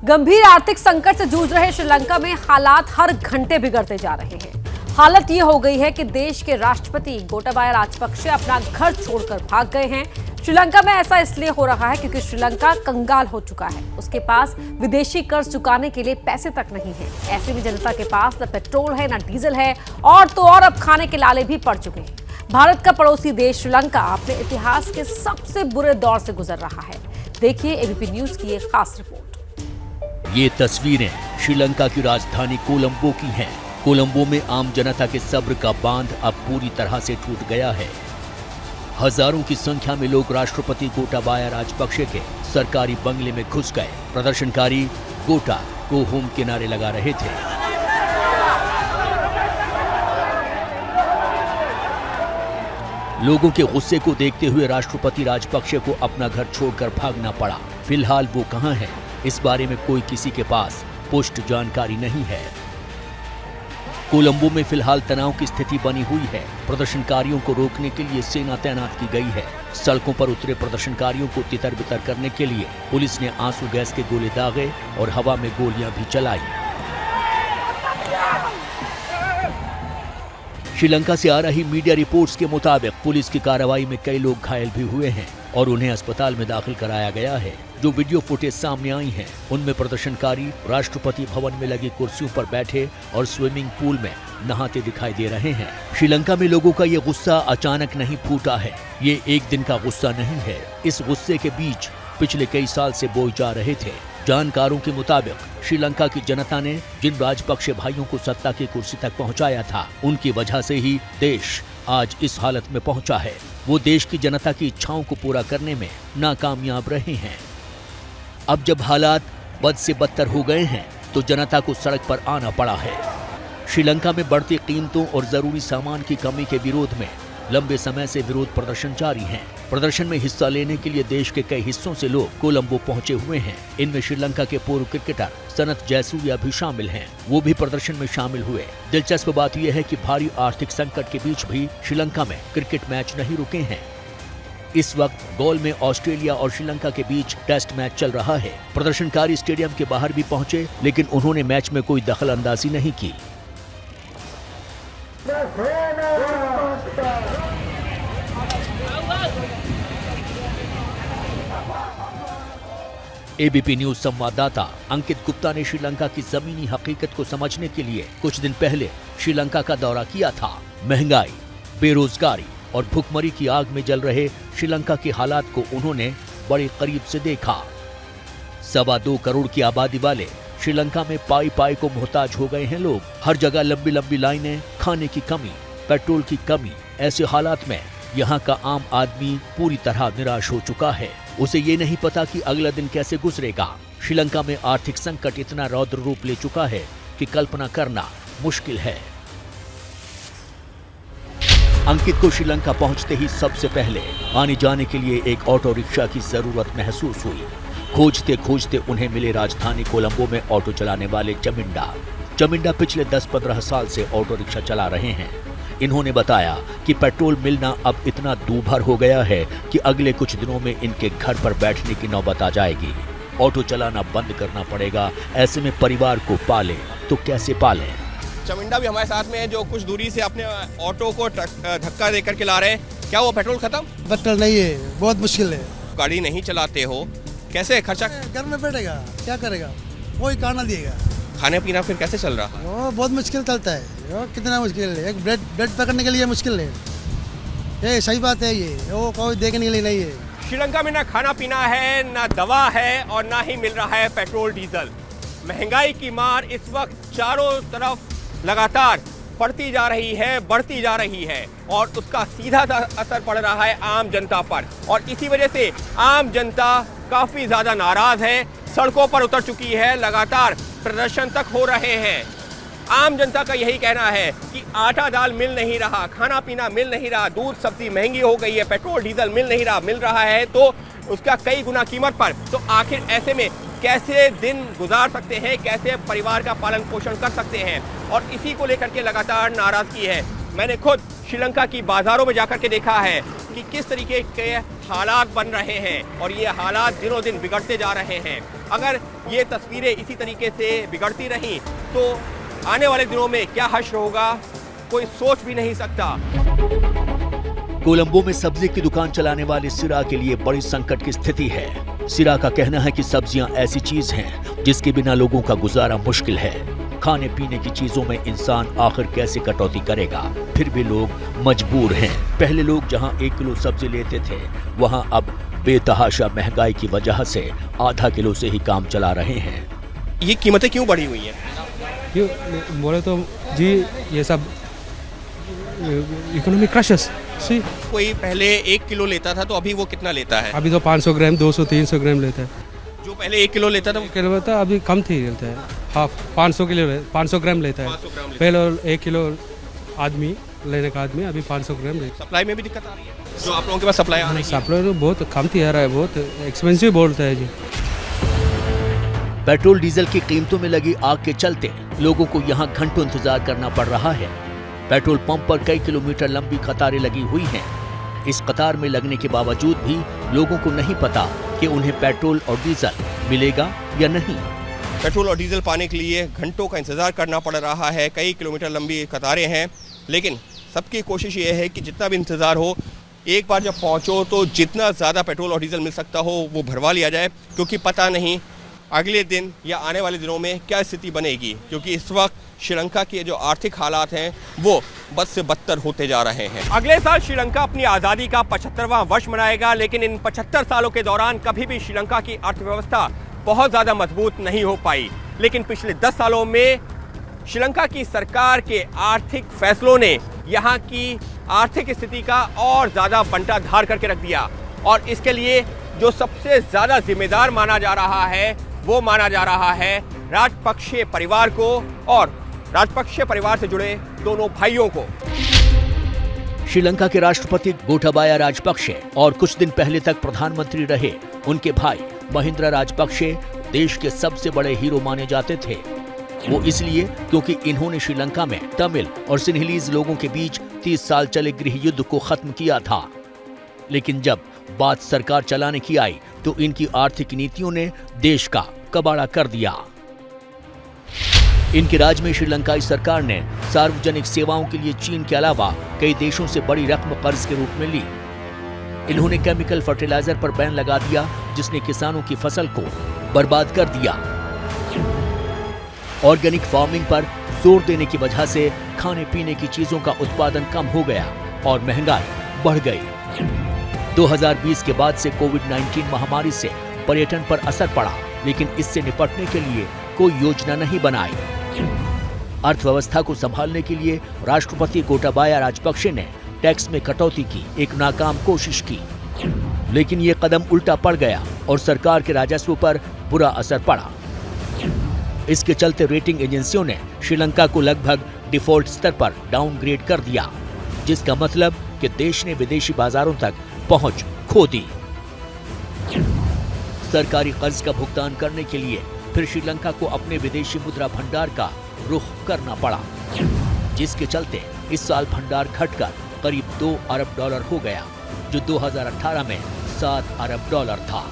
गंभीर आर्थिक संकट से जूझ रहे श्रीलंका में हालात हर घंटे बिगड़ते जा रहे हैं। हालत ये हो गई है कि देश के राष्ट्रपति गोटाबाया राजपक्षे अपना घर छोड़कर भाग गए हैं। श्रीलंका में ऐसा इसलिए हो रहा है क्योंकि श्रीलंका कंगाल हो चुका है। उसके पास विदेशी कर्ज चुकाने के लिए पैसे तक नहीं है। ऐसे में जनता के पास न पेट्रोल है, न डीजल है, और तो और अब खाने के लाले भी पड़ चुके हैं। भारत का पड़ोसी देश श्रीलंका अपने इतिहास के सबसे बुरे दौर से गुजर रहा है। देखिए एबीपी न्यूज की एक खास रिपोर्ट। ये तस्वीरें श्रीलंका की राजधानी कोलंबो की हैं। कोलंबो में आम जनता के सब्र का बांध अब पूरी तरह से टूट गया है। हजारों की संख्या में लोग राष्ट्रपति गोटाबाया राजपक्षे के सरकारी बंगले में घुस गए। प्रदर्शनकारी गोटा को होम के नारे लगा रहे थे। लोगों के गुस्से को देखते हुए राष्ट्रपति राजपक्षे को अपना घर छोड़कर भागना पड़ा। फिलहाल वो कहां है, इस बारे में कोई किसी के पास पुष्ट जानकारी नहीं है। कोलंबो में फिलहाल तनाव की स्थिति बनी हुई है। प्रदर्शनकारियों को रोकने के लिए सेना तैनात की गई है। सड़कों पर उतरे प्रदर्शनकारियों को तितर-बितर करने के लिए पुलिस ने आंसू गैस के गोले दागे और हवा में गोलियां भी चलाई। श्रीलंका से आ रही मीडिया रिपोर्ट्स के मुताबिक पुलिस की कार्रवाई में कई लोग घायल भी हुए हैं और उन्हें अस्पताल में दाखिल कराया गया है। जो वीडियो फुटेज सामने आई हैं, उनमें प्रदर्शनकारी राष्ट्रपति भवन में लगी कुर्सियों पर बैठे और स्विमिंग पूल में नहाते दिखाई दे रहे हैं। श्रीलंका में लोगों का ये गुस्सा अचानक नहीं फूटा है। ये एक दिन का गुस्सा नहीं है। इस गुस्से के बीच पिछले कई साल से बोए जा रहे थे। जानकारों के मुताबिक श्रीलंका की जनता ने जिन राजपक्षे भाइयों को सत्ता की कुर्सी तक पहुंचाया था, उनकी वजह से ही देश आज इस हालत में पहुंचा है। वो देश की जनता की इच्छाओं को पूरा करने में नाकामयाब रहे हैं। अब जब हालात बद से बदतर हो गए हैं, तो जनता को सड़क पर आना पड़ा है। श्रीलंका में बढ़ती कीमतों और जरूरी सामान की कमी के विरोध में लंबे समय से विरोध प्रदर्शन जारी हैं। प्रदर्शन में हिस्सा लेने के लिए देश के कई हिस्सों से लोग कोलंबो पहुंचे हुए हैं। इनमें श्रीलंका के पूर्व क्रिकेटर सनथ जयसूर्या भी शामिल हैं। वो भी प्रदर्शन में शामिल हुए। दिलचस्प बात यह है कि भारी आर्थिक संकट के बीच भी श्रीलंका में क्रिकेट मैच नहीं रुके हैं। इस वक्त गोल में ऑस्ट्रेलिया और श्रीलंका के बीच टेस्ट मैच चल रहा है। प्रदर्शनकारी स्टेडियम के बाहर भी पहुंचे, लेकिन उन्होंने मैच में कोई दखल अंदाजी नहीं की। एबीपी न्यूज संवाददाता अंकित गुप्ता ने श्रीलंका की जमीनी हकीकत को समझने के लिए कुछ दिन पहले श्रीलंका का दौरा किया था। महंगाई, बेरोजगारी और भुखमरी की आग में जल रहे श्रीलंका के हालात को उन्होंने बड़े करीब से देखा। 2.25 करोड़ की आबादी वाले श्रीलंका में पाई पाई को मोहताज हो गए हैं लोग। हर जगह लंबी लंबी लाइनें, खाने की कमी, पेट्रोल की कमी। ऐसे हालात में यहाँ का आम आदमी पूरी तरह निराश हो चुका है। उसे ये नहीं पता कि अगला दिन कैसे गुजरेगा। श्रीलंका में आर्थिक संकट इतना रौद्र रूप ले चुका है कि कल्पना करना मुश्किल है। अंकित को श्रीलंका पहुंचते ही सबसे पहले आने जाने के लिए एक ऑटो रिक्शा की जरूरत महसूस हुई। खोजते खोजते उन्हें मिले राजधानी कोलंबो में ऑटो चलाने वाले चमिंडा पिछले 10-15 साल से ऑटो रिक्शा चला रहे हैं। इन्होंने बताया कि पेट्रोल मिलना अब इतना दूभर हो गया है कि अगले कुछ दिनों में इनके घर पर बैठने की नौबत आ जाएगी। ऑटो चलाना बंद करना पड़ेगा। ऐसे में परिवार को पाले तो कैसे पाले। चमिंडा भी हमारे साथ में है, जो कुछ दूरी से अपने ऑटो को धक्का देकर के ला रहे हैं। क्या वो पेट्रोल खत्म? पेट्रोल नहीं है, बहुत मुश्किल है। गाड़ी नहीं चलाते हो, कैसे खर्चा? घर में बैठेगा, क्या करेगा, कोई खाना दिएगा। खाने पीना फिर कैसे चल रहा है? वो बहुत मुश्किल चलता है। कितना मुश्किल है, एक ब्रेड पकड़ने के लिए मुश्किल है। ये सही बात है, ये वो कोई देखने के लिए नहीं है। श्रीलंका में ना खाना पीना है, ना दवा है, और ना ही मिल रहा है पेट्रोल डीजल। महंगाई की मार इस वक्त चारों तरफ लगातार पड़ती जा रही है, बढ़ती जा रही है, और उसका सीधा असर पड़ रहा है आम जनता पर। और इसी वजह से आम जनता काफी ज्यादा नाराज है, सड़कों पर उतर चुकी है, लगातार प्रदर्शन तक हो रहे हैं। आम जनता का यही कहना है कि आटा दाल मिल नहीं रहा, खाना पीना मिल नहीं रहा, दूध सब्जी महंगी हो गई है, पेट्रोल डीजल मिल नहीं रहा, मिल रहा है तो उसका कई गुना कीमत पर। तो आखिर ऐसे में कैसे दिन गुजार सकते हैं, कैसे परिवार का पालन पोषण कर सकते हैं, और इसी को लेकर के लगातार नाराजगी है। मैंने खुद श्रीलंका की बाजारों में जाकर के देखा है कि किस तरीके के हालात बन रहे हैं और ये हालात दिनों दिन बिगड़ते जा रहे हैं। अगर ये तस्वीरें इसी तरीके से बिगड़ती रहीं तो आने वाले दिनों में क्या हश्र होगा, कोई सोच भी नहीं सकता। कोलंबो में सब्जी की दुकान चलाने वाले सिरा के लिए बड़ी संकट की स्थिति है। सिरा का कहना है कि सब्जियां ऐसी चीज हैं जिसके बिना लोगों का गुजारा मुश्किल है। खाने पीने की चीजों में इंसान आखिर कैसे कटौती करेगा, फिर भी लोग मजबूर हैं। पहले लोग जहां 1 किलो सब्जी लेते थे वहां अब बेतहाशा महंगाई की वजह से आधा किलो से ही काम चला रहे हैं। ये कीमतें क्यों बढ़ी हुई हैं? क्यों बोले तो जी ये सब इकोनॉमी क्रशेस सी। कोई पहले 1 किलो लेता था तो अभी वो कितना लेता है? अभी तो 500 ग्राम 200-300 ग्राम लेता है। जो पहले 1 किलो लेता था वो किलो लेता है, अभी कम थी लेता है, हाफ 500 ग्राम लेता है। 500 ग्राम लेता है। पहले 1 किलो आदमी लेने का आदमी अभी 500 ग्राम लेता सप्लाई में भी दिक्कत आ रही है? जो आप लोगों के पास सप्लाई आ रही है। है? सप्लाई बहुत कम थी आ रहा है, बहुत एक्सपेंसिव बोलता है जी। पेट्रोल डीजल की कीमतों में लगी आग के चलते लोगों को यहां घंटों इंतजार करना पड़ रहा है। पेट्रोल पंप पर कई किलोमीटर लंबी कतारें लगी हुई हैं। इस कतार में लगने के बावजूद भी लोगों को नहीं पता कि उन्हें पेट्रोल और डीजल मिलेगा या नहीं। पेट्रोल और डीजल पाने के लिए घंटों का इंतजार करना पड़ रहा है, कई किलोमीटर लंबी कतारें हैं, लेकिन सबकी कोशिश ये है कि जितना भी इंतजार हो, एक बार जब पहुंचो तो जितना ज़्यादा पेट्रोल और डीजल मिल सकता हो वो भरवा लिया जाए, क्योंकि पता नहीं अगले दिन या आने वाले दिनों में क्या स्थिति बनेगी। क्योंकि इस वक्त श्रीलंका के जो आर्थिक हालात हैं वो बद से बदतर होते जा रहे हैं। अगले साल श्रीलंका अपनी आज़ादी का 75वां वर्ष मनाएगा, लेकिन इन 75 सालों के दौरान कभी भी श्रीलंका की अर्थव्यवस्था बहुत ज़्यादा मजबूत नहीं हो पाई। लेकिन पिछले 10 सालों में श्रीलंका की सरकार के आर्थिक फैसलों ने यहाँ की आर्थिक स्थिति का और ज़्यादा बंटाधार करके रख दिया। और इसके लिए जो सबसे ज़्यादा जिम्मेदार माना जा रहा है वो माना जा रहा है राजपक्षे परिवार को और राजपक्षे परिवार से जुड़े दोनों भाइयों को। श्रीलंका के राष्ट्रपति गोटाबाया राजपक्षे और कुछ दिन पहले तक प्रधानमंत्री रहे उनके भाई महिंद्रा राजपक्षे देश के सबसे बड़े हीरो माने जाते थे। वो इसलिए क्योंकि इन्होंने श्रीलंका में तमिल और सिन्हलीज लोगों के बीच 30 साल चले गृह युद्ध को खत्म किया था। लेकिन जब बात सरकार चलाने की आई तो इनकी आर्थिक नीतियों ने देश का कबाड़ा कर दिया। इनके राज में श्रीलंकाई सरकार ने सार्वजनिक सेवाओं के लिए चीन के अलावा कई देशों से बड़ी रकम कर्ज के रूप में ली। इन्होंने केमिकल फर्टिलाइजर पर बैन लगा दिया, जिसने किसानों की फसल को बर्बाद कर दिया। ऑर्गेनिक फार्मिंग पर जोर देने की वजह से खाने पीने की चीजों का उत्पादन कम हो गया और महंगाई बढ़ गई। 2020 के बाद से कोविड-19 महामारी से पर्यटन पर असर पड़ा, लेकिन इससे निपटने के लिए कोई योजना नहीं बनाई। अर्थव्यवस्था को संभालने के लिए राष्ट्रपति गोटाबाया राजपक्षे ने टैक्स में कटौती की एक नाकाम कोशिश की, लेकिन ये कदम उल्टा पड़ गया और सरकार के राजस्व पर बुरा असर पड़ा। इसके चलते रेटिंग एजेंसियों ने श्रीलंका को लगभग डिफॉल्ट स्तर पर डाउनग्रेड कर दिया, जिसका मतलब कि देश ने विदेशी बाजारों तक पहुंच खो दी। सरकारी कर्ज का भुगतान करने के लिए फिर श्रीलंका को अपने विदेशी मुद्रा भंडार का रुख करना पड़ा, जिसके चलते इस साल भंडार घटकर करीब $2 अरब हो गया, जो 2018 में $7 अरब था।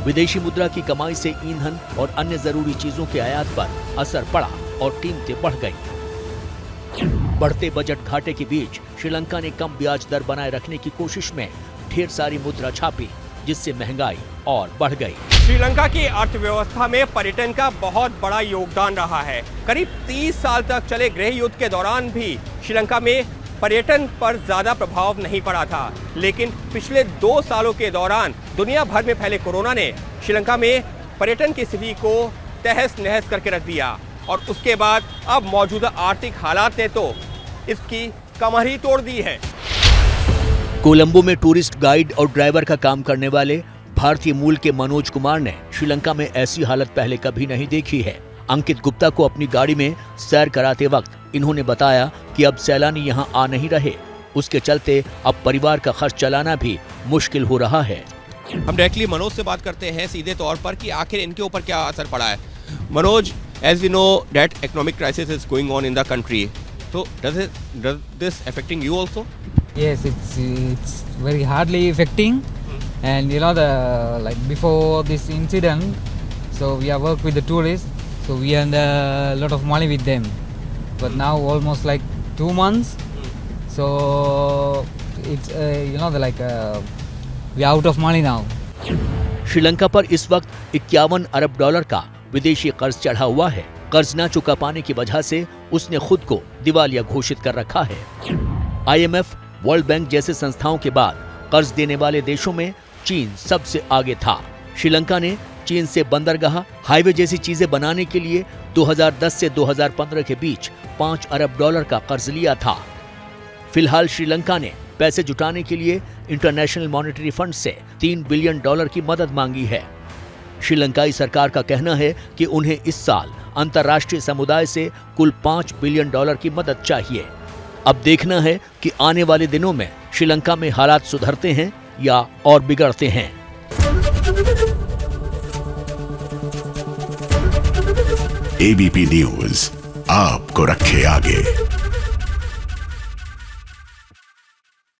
विदेशी मुद्रा की कमाई से ईंधन और अन्य जरूरी चीजों के आयात पर असर पड़ा और कीमतें बढ़ गईं। बढ़ते बजट घाटे के बीच श्रीलंका ने कम ब्याज दर बनाए रखने की कोशिश में ढेर सारी मुद्रा छापी, जिससे महंगाई और बढ़ गई। श्रीलंका की अर्थव्यवस्था में पर्यटन का बहुत बड़ा योगदान रहा है। करीब 30 साल तक चले गृह युद्ध के दौरान भी श्रीलंका में पर्यटन पर ज्यादा प्रभाव नहीं पड़ा था, लेकिन पिछले 2 सालों के दौरान दुनिया भर में फैले कोरोना ने श्रीलंका में पर्यटन की स्थिति को तहस नहस करके रख दिया। और उसके बाद अब मौजूदा आर्थिक हालात ने तो इसकी कमर ही तोड़ दी है। कोलंबो में टूरिस्ट गाइड और ड्राइवर का काम करने वाले भारतीय मूल के मनोज कुमार ने श्रीलंका में ऐसी हालत पहले कभी नहीं देखी है। अंकित गुप्ता को अपनी गाड़ी में सैर कराते वक्त इन्होंने बताया कि अब सैलानी यहां आ नहीं रहे, उसके चलते अब परिवार का खर्च चलाना भी मुश्किल हो रहा है। हम डायरेक्टली मनोज से बात करते हैं सीधे तौर पर कि आखिर इनके ऊपर क्या असर पड़ा है। Manoj, as we know that economic crisis is going on in the country, so does this affecting you also? Yes, it's very hardly affecting, and you know before this incident, so we have worked with the tourists, so we earned a lot of money with them, but now almost like 2 months, so it's we are out of money now. Sri Lanka पर इस वक्त 51 अरब dollar का विदेशी कर्ज चढ़ा हुआ है। कर्ज न चुका पाने की वजह से उसने खुद को दिवालिया घोषित कर रखा है। IMF, वर्ल्ड बैंक जैसे संस्थाओं के बाद कर्ज देने वाले देशों में चीन सबसे आगे था। श्रीलंका ने चीन से बंदरगाह, हाईवे जैसी चीजें बनाने के लिए 2010 से 2015 के बीच 5 अरब डॉलर का कर्ज लिया था। फिलहाल श्रीलंका ने पैसे जुटाने के लिए इंटरनेशनल मॉनेटरी फंड से 3 बिलियन डॉलर की मदद मांगी है। श्रीलंकाई सरकार का कहना है कि उन्हें इस साल अंतर्राष्ट्रीय समुदाय से कुल 5 बिलियन डॉलर की मदद चाहिए। अब देखना है कि आने वाले दिनों में श्रीलंका में हालात सुधरते हैं या और बिगड़ते हैं। ABP न्यूज आपको रखे आगे।